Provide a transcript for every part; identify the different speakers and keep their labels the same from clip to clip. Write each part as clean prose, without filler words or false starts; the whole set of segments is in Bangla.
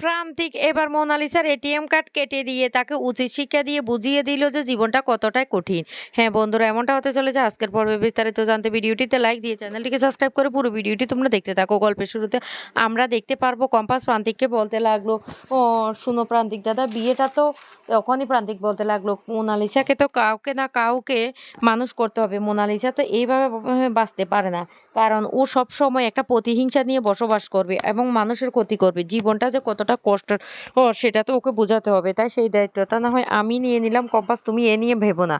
Speaker 1: প্রান্তিক এবার মোনালিসার এটিএম কার্ড কেটে দিয়ে তাকে উচিত শিক্ষা দিয়ে বুঝিয়ে দিল যে জীবনটা কতটাই কঠিন। হ্যাঁ বন্ধুরা, এমনটা হতে চলেছে আজকের পর্বে। বিস্তারিত জানতে ভিডিওটিতে লাইক দিয়ে চ্যানেলটিকে সাবস্ক্রাইব করে পুরো ভিডিওটি তোমরা দেখতে থাকো। গল্পের শুরুতে আমরা দেখতে পারবো কম্পাস প্রান্তিককে বলতে লাগলো, ও শুনো প্রান্তিক দাদা, বিয়েটা তো তখনই প্রান্তিক বলতে লাগলো, মোনালিসাকে তো কাউকে না কাউকে মানুষ করতে হবে। মোনালিসা তো এইভাবে বাঁচতে পারে না, কারণ ও সব সময় একটা প্রতিহিংসা নিয়ে বসবাস করবে এবং মানুষের ক্ষতি করবে। জীবনটা যে কতটা কষ্টের সেটা তো ওকে বোঝাতে হবে। তাই সেই দায়িত্বটা না হয় আমি নিয়ে নিলাম। কম্পাস, তুমি এ নিয়ে ভেবো না।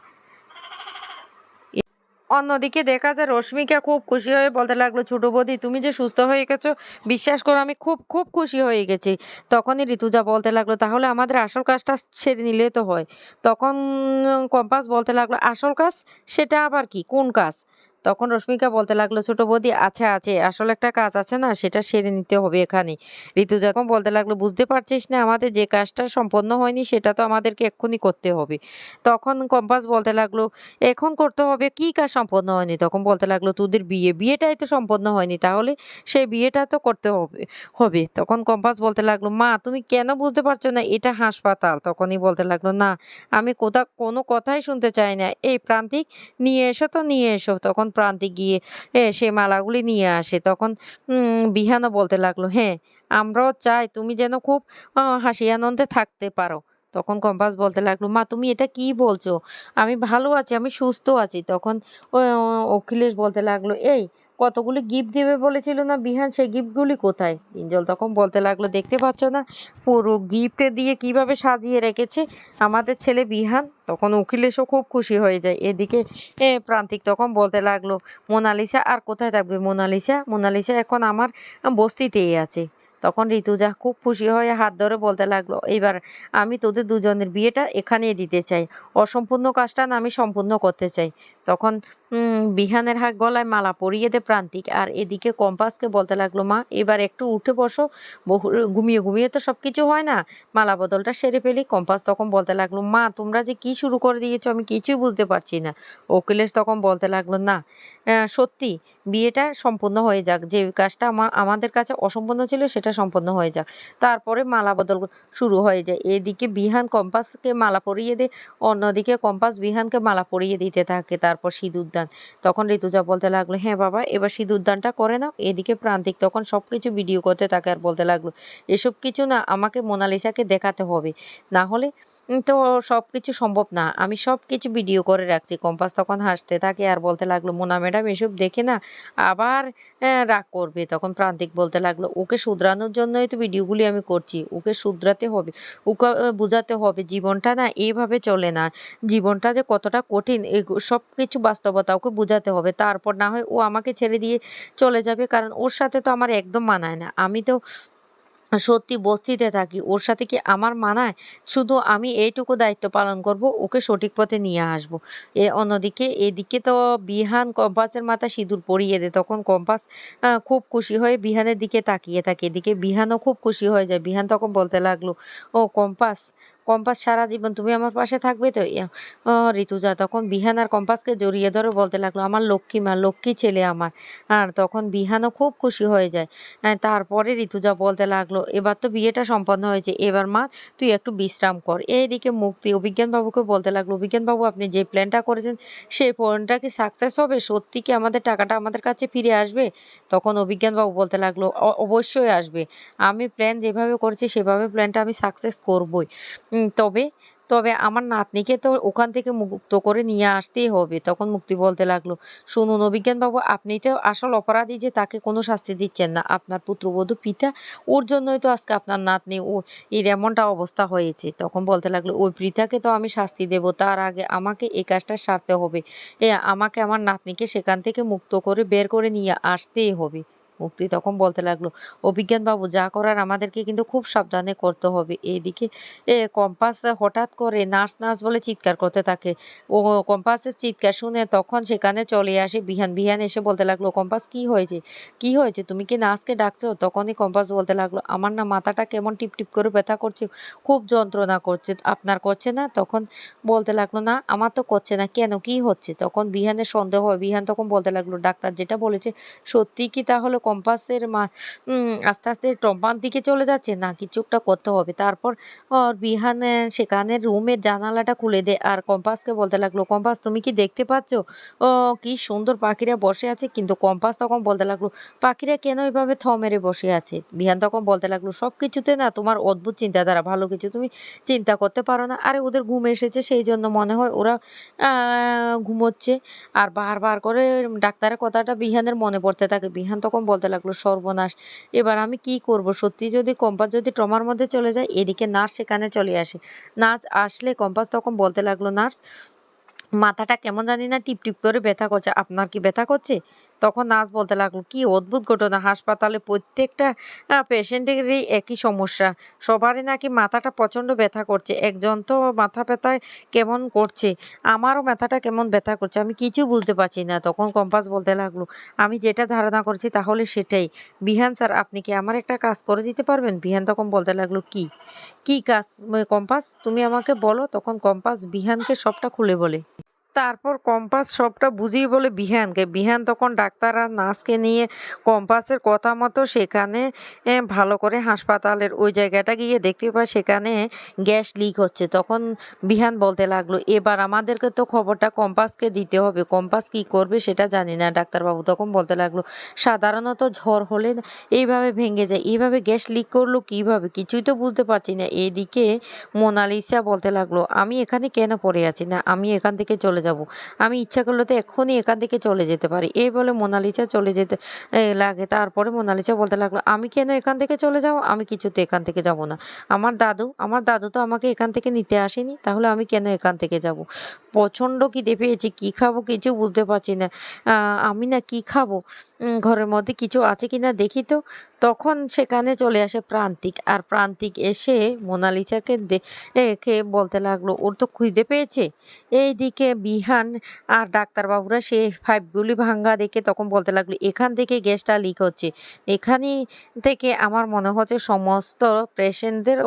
Speaker 1: অন্যদিকে দেখা যায় রশ্মিকা খুব খুশি হয়ে বলতে লাগলো, ছোট বৌদি তুমি যে সুস্থ হয়ে গেছো, বিশ্বাস করো আমি খুব খুব খুশি হয়ে গেছি। তখনই ঋতুজা বলতে লাগলো, তাহলে আমাদের আসল কাজটা সেরে নিলে তো হয়। তখন কম্পাস বলতে লাগলো, আসল কাজ? সেটা আবার কি, কোন কাজ? তখন রশ্মিকা বলতে লাগলো, ছোট বৌদি আছে আছে, আসলে একটা কাজ আছে না, সেটা সেরে নিতে হবে এখানে। ঋতুজা তখন বলতে লাগলো, বুঝতে পারছিস না, আমাদের যে কাজটা সম্পন্ন হয়নি সেটা তো আমাদেরকে এক্ষুনি করতে হবে। তখন কম্পাস বলতে লাগলো, এখন করতে হবে কি কাজ সম্পন্ন হয়নি? তখন বলতে লাগলো, তোদের বিয়েটাই তো সম্পন্ন হয়নি, তাহলে সেই বিয়েটা তো করতে হবে হবে। তখন কম্পাস বলতে লাগলো, মা তুমি কেন বুঝতে পারছো না, এটা হাসপাতাল। তখনই বলতে লাগলো, না আমি কোনো কথাই শুনতে চাই না। এই প্রান্তিক, নিয়ে এসো তো নিয়ে এসো। তখন প্রান্তিক গিয়ে সে মালাগুলি নিয়ে আসে। তখন বিহানও বলতে লাগলো, হ্যাঁ আমরাও চাই তুমি যেন খুব হাসি আনন্দে থাকতে পারো। তখন কম্পাস বলতে লাগলো, মা তুমি এটা কি বলছো? আমি ভালো আছি, আমি সুস্থ আছি। তখন অখিলেশ বলতে লাগলো, এই কতগুলি গিফট দেবে বলেছিল না বিহান, সেই গিফটগুলি কোথায়? ইঞ্জল তখন বলতে লাগলো, দেখতে পাচ্ছ না পুরো গিফট দিয়ে কিভাবে সাজিয়ে রেখেছে আমাদের ছেলে বিহান। তখন অখিলেশও খুব খুশি হয়ে যায়। এদিকে প্রান্তিক তখন বলতে লাগলো, মোনালিসা আর কোথায় থাকবে? মোনালিসা এখন আমার বস্তিতেই আছে। তখন ঋতুজা খুব খুশি হয়ে হাত ধরে বলতে লাগলো, এবার আমি তোদের দুজনের বিয়েটা এখানেই দিতে চাই। অসম্পূর্ণ কাজটা না আমি সম্পূর্ণ করতে চাই। তখন বিহানের হাত গলায় মালা পরিয়ে দে প্রান্তিক। আর এদিকে কম্পাসকে বলতে লাগলো, মা এবার একটু উঠে বসো, বহু ঘুমিয়ে ঘুমিয়ে তো সব কিছু হয় না, মালা বদলটা সেরে ফেলি। কম্পাস তখন বলতে লাগলো, মা তোমরা যে কি শুরু করে দিয়েছো আমি কিছুই বুঝতে পারছি না। অখিলেশ তখন বলতে লাগলো, না সত্যি বিয়েটা সম্পূর্ণ হয়ে যাক, যে কাজটা আমাদের কাছে অসম্পূর্ণ ছিল সেটা সম্পূর্ণ হয়ে যাক, তারপরে মালা বদল শুরু হয়ে যায়। এদিকে বিহান কম্পাসকে মালা পরিয়ে দেয়, অন্যদিকে কম্পাস বিহানকে মালা পরিয়ে দিতে থাকে। তারপর সিঁদুরদান। তখন ঋতুজা বলতে লাগলো, হ্যাঁ বাবা এবার সিঁদুরদানটা করে নাও। এদিকে প্রান্তিক তখন সবকিছু ভিডিও করতে থাকে আর বলতে লাগলো, এসব কিছু না আমাকে মোনালিসাকে দেখাতে হবে, না হলে তো সবকিছু সম্ভব না। আমি সবকিছু ভিডিও করে রাখছি। কম্পাস তখন হাসতে থাকে আর বলতে লাগলো, মোনা ম্যাডাম এসব দেখে না আবার রাগ করবে। তখন প্রান্তিক বলতে লাগলো, ওকে শুধরানোর জন্যই তো ভিডিওগুলি আমি করছি, ওকে শুধরাতে হবে, ওকে বুঝাতে হবে জীবনটা না এইভাবে চলে না, জীবনটা যে কতটা কঠিন সবকিছু বাস্তবতা ওকে বুঝাতে হবে। তারপর না হয় ও আমাকে ছেড়ে দিয়ে চলে যাবে, কারণ ওর সাথে তো আমার একদম মানায় না। আমি তো সত্যি বস্তিতে থাকি, ওর সাথে কি আমার মানায়? শুধু আমি এইটুকু দায়িত্ব পালন করব, ওকে সঠিক পথে নিয়ে আসব। অন্যদিকে এদিকে তো বিহান কম্পাসের মাথায় সিঁদুর পরিয়ে দেয়। তখন কম্পাস খুব খুশি হয়ে বিহানের দিকে তাকিয়ে থাকে। এদিকে বিহানও খুব খুশি হয়ে যায়। বিহান তখন বলতে লাগলো, ও কম্পাস, কম্পাস সারা জীবন তুমি আমার পাশে থাকবে তো? ঋতুজা তখন বিহান আর কম্পাসকে জড়িয়ে ধরে বলতে লাগলো, আমার লক্ষ্মী মা, লক্ষ্মী ছেলে আমার। আর তখন বিহানও খুব খুশি হয়ে যায়। তারপরে ঋতুজা বলতে লাগলো, এবার তো বিয়েটা সম্পন্ন হয়েছে, এবার মা তুই একটু বিশ্রাম কর। এইদিকে মুক্তি অভিজ্ঞান বাবুকে বলতে লাগলো, অভিজ্ঞান বাবু আপনি যে প্ল্যানটা করেছেন সেই প্ল্যানটা কি সাকসেস হবে? সত্যি কি আমাদের টাকাটা আমাদের কাছে ফিরে আসবে? তখন অভিজ্ঞান বাবু বলতে লাগলো, অবশ্যই আসবে। আমি প্ল্যান যেভাবে করেছি সেভাবে প্ল্যানটা আমি সাকসেস করবই। তবে তবে আমার নাতনিকে তো ওখান থেকে মুক্ত করে নিয়ে আসতেই হবে। তখন মুক্তি বলতে লাগলো, শুনুন অভিজ্ঞানবাবু, আপনি তো আসল অপরাধী যে তাকে কোনো শাস্তি দিচ্ছেন না। আপনার পুত্রবধূ পিতা, ওর জন্যই তো আজকে আপনার নাতনি ও এর এমনটা অবস্থা হয়েছে। তখন বলতে লাগলো, ওই পৃথাকে তো আমি শাস্তি দেব, তার আগে আমাকে এই কাজটা সারতে হবে। আমাকে আমার নাতনিকে সেখান থেকে মুক্ত করে বের করে নিয়ে আসতেই হবে। মুক্তি তখন বলতে লাগলো, অভিজ্ঞানবাবু যা করার আমাদেরকে কিন্তু খুব সাবধানে করতে হবে। এইদিকে কম্পাস হঠাৎ করে নার্স নার্স বলে চিৎকার করতে থাকে। ও কম্পাসের চিৎকার শুনে তখন সেখানে চলে আসে বিহান। বিহান এসে বলতে লাগলো, কম্পাস কি হয়েছে? কি হয়েছে? তুমি কি নার্সকে ডাকছো? তখনই কম্পাস বলতে লাগলো, আমার না মাথাটা কেমন টিপ টিপ করে ব্যথা করছে, খুব যন্ত্রণা করছে। আপনার করছে না? তখন বলতে লাগলো, না আমার তো করছে না। কেন, কি হচ্ছে? তখন বিহানের সন্দেহ হয়। বিহান তখন বলতে লাগলো, ডাক্তার যেটা বলেছে সত্যি কি তাহলে কম্পাসের আস্তে আস্তে টম্পার দিকে চলে যাচ্ছে না কিছু একটা করতে হবে। তারপর বিহান সেখানে রুমের জানালাটা খুলে দেয় আর কম্পাসকে বলতে লাগলো, কম্পাস তুমি কি দেখতে পাচ্ছ ও কি সুন্দর পাখিরা বসে আছে? কিন্তু কম্পাস তখন বলতে লাগলো, পাখিরা কেন এভাবে মেরে বসে আছে? বিহান তখন বলতে লাগলো, সবকিছুতে না তোমার অদ্ভুত চিন্তাধারা, ভালো কিছু তুমি চিন্তা করতে পারো না। আরে ওদের ঘুম এসেছে সেই জন্য মনে হয় ওরা ঘুমোচ্ছে। আর বারবার করে ডাক্তারের কথাটা বিহানের মনে পড়তে থাকে। বিহান তখন বলতে লাগলো, সর্বনাশ, এবার আমি কি করব? সত্যি যদি কম্পাস যদি ট্রমার মধ্যে চলে যায়। এদিকে নার্স সেখানে চলে আসে। নার্স আসলে কম্পাস তখন বলতে লাগলো, নার্স, মাথাটা কেমন জানি না টিপ টিপ করে ব্যথা করছে। আপনার কি ব্যথা করছে? তখন নার্স বলতে লাগলো, কি অদ্ভুত ঘটনা! হাসপাতালে প্রত্যেকটা পেশেন্টেরই একই সমস্যা। সবারই নাকি মাথাটা প্রচন্ড ব্যথা করছে। একজন তো মাথা ব্যথায় কেমন করছে, আমারও মাথাটা কেমন ব্যথা করছে। আমি কিছু বুঝতে পারছি না। তখন কম্পাস বলতে লাগলো, আমি যেটা ধারণা করছি তাহলে সেটাই। বিহান স্যার, আপনি কি আমার একটা কাজ করে দিতে পারবেন? বিহান তখন বলতে লাগলো, কি? কি কাজ? কম্পাস, তুমি আমাকে বলো। তখন কম্পাস বিহানকে সবটা খুলে বলে। তারপর কম্পাস সবটা বুঝিয়ে বলে বিহানকে। বিহান তখন ডাক্তার আর নার্সকে নিয়ে কম্পাসের কথা মতো সেখানে ভালো করে হাসপাতালের ওই জায়গাটা গিয়ে দেখতে পায় সেখানে গ্যাস লিক হচ্ছে। তখন বিহান বলতে লাগলো, এবার আমাদেরকে তো খবরটা কম্পাসকে দিতে হবে। কম্পাস কি করবে সেটা জানি না। ডাক্তারবাবু তখন বলতে লাগলো, সাধারণত ঝড় হলে না এইভাবে ভেঙে যায়, এইভাবে গ্যাস লিক করলো কিভাবে? কিছুই তো বুঝতে পারছি না। এদিকে মোনালিসা বলতে লাগলো, আমি এখানে কেন পড়ে আছি? না, আমি এখান থেকে চলে যাব। আমি ইচ্ছা করলে তো এক্ষুনি এখান থেকে চলে যেতে পারি। এই বলে মোনালিসা চলে যেতে লাগে। তারপরে মোনালিসা বলতে লাগলো, আমি কেন এখান থেকে চলে যাব? আমি কিছুতে এখান থেকে যাব না। আমার দাদু তো আমাকে এখান থেকে নিতে আসেনি। তাহলে আমি কেন এখান থেকে যাব? প্রচন্ড খিদে পেয়েছে। কি খাবো কিছু বুঝতে পারছি না। আমি না কি খাবো? ঘরের মধ্যে কিছু আছে কিনা দেখি তো। তখন সেখানে চলে আসে প্রান্তিক। আর প্রান্তিক এসে মোনালিসাকে দেখে বলতে লাগলো, ওর তো খিদে পেয়েছে। এইদিকে বিহান আর ডাক্তারবাবুরা সে পাইপগুলি ভাঙা দেখে তখন বলতে লাগলো, এখান থেকে গ্যাসটা লিক হচ্ছে। এখানে থেকে আমার মনে হচ্ছে সমস্ত পেশেন্টদের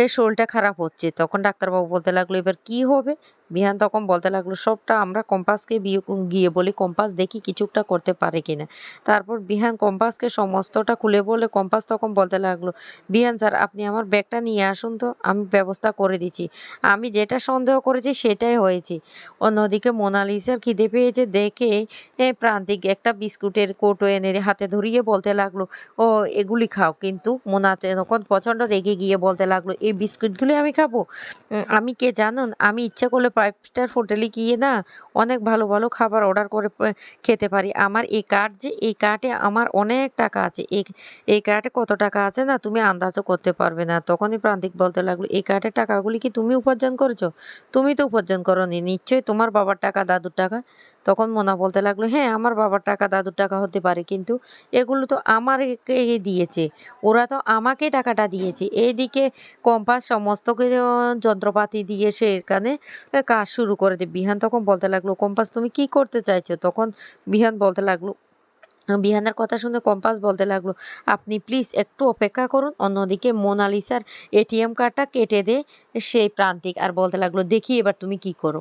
Speaker 1: এর শরীরটা খারাপ হচ্ছে। তখন ডাক্তারবাবু বলতে লাগলো, এবার কি হবে? বিহান তখন বলতে লাগলো, সবটা আমরা কম্পাসকে গিয়ে বলি, কম্পাস দেখি কিছু একটা করতে পারে কিনা। তারপর বিহান কম্পাসকে সমস্তটা খুলে বলে কম্পাস তখন বলতে লাগলো, বিহান স্যার, আপনি আমার ব্যাগটা নিয়ে আসুন তো, আমি ব্যবস্থা করে দিচ্ছি। আমি যেটা সন্দেহ করেছি সেটাই হয়েছে। অন্যদিকে মোনালিসার খিদে পেয়েছে দেখে প্রান্তিক একটা বিস্কুটের কৌটো এনে হাতে ধরিয়ে বলতে লাগলো, ও এগুলি খাও। কিন্তু মোনাতে তখন প্রচন্ড রেগে গিয়ে বলতে লাগলো, এই বিস্কুটগুলি আমি খাবো? আমি কে জানুন? আমি ইচ্ছা করলে ফাইভ স্টার হোটেলে গিয়ে না অনেক ভালো ভালো খাবার অর্ডার করে খেতে পারি। আমার এই কার্ড, যে এই কার্ডে আমার অনেক টাকা আছে। এই কার্ডে কত টাকা আছে না তুমি আন্দাজও করতে পারবে না। তখনই প্রান্তিক বলতে লাগলো, এই কার্ডের টাকাগুলি কি তুমি উপার্জন করেছো? তুমি তো উপার্জন করোনি, নিশ্চয়ই তোমার বাবার টাকা, দাদুর টাকা। তখন মোনা বলতে লাগলো, হ্যাঁ, আমার বাবার টাকা, দাদুর টাকা হতে পারে, কিন্তু এগুলো তো আমারকে দিয়েছে। ওরা তো আমাকে টাকাটা দিয়েছে। এইদিকে কম্পাস সমস্ত কিছু যন্ত্রপাতি দিয়ে সে এখানে কাজ শুরু করে দেয়। বিহান তখন বলতে লাগলো, কম্পাস তুমি কি করতে চাইছো? তখন বিহান বলতে লাগলো, বিহানের কথা শুনে কম্পাস বলতে লাগলো, আপনি প্লিজ একটু অপেক্ষা করুন। অন্যদিকে মোনালিসার এটিএম কার্ডটা কেটে দে সেই প্রান্তিক আর বলতে লাগলো, দেখি এবার তুমি কি করো।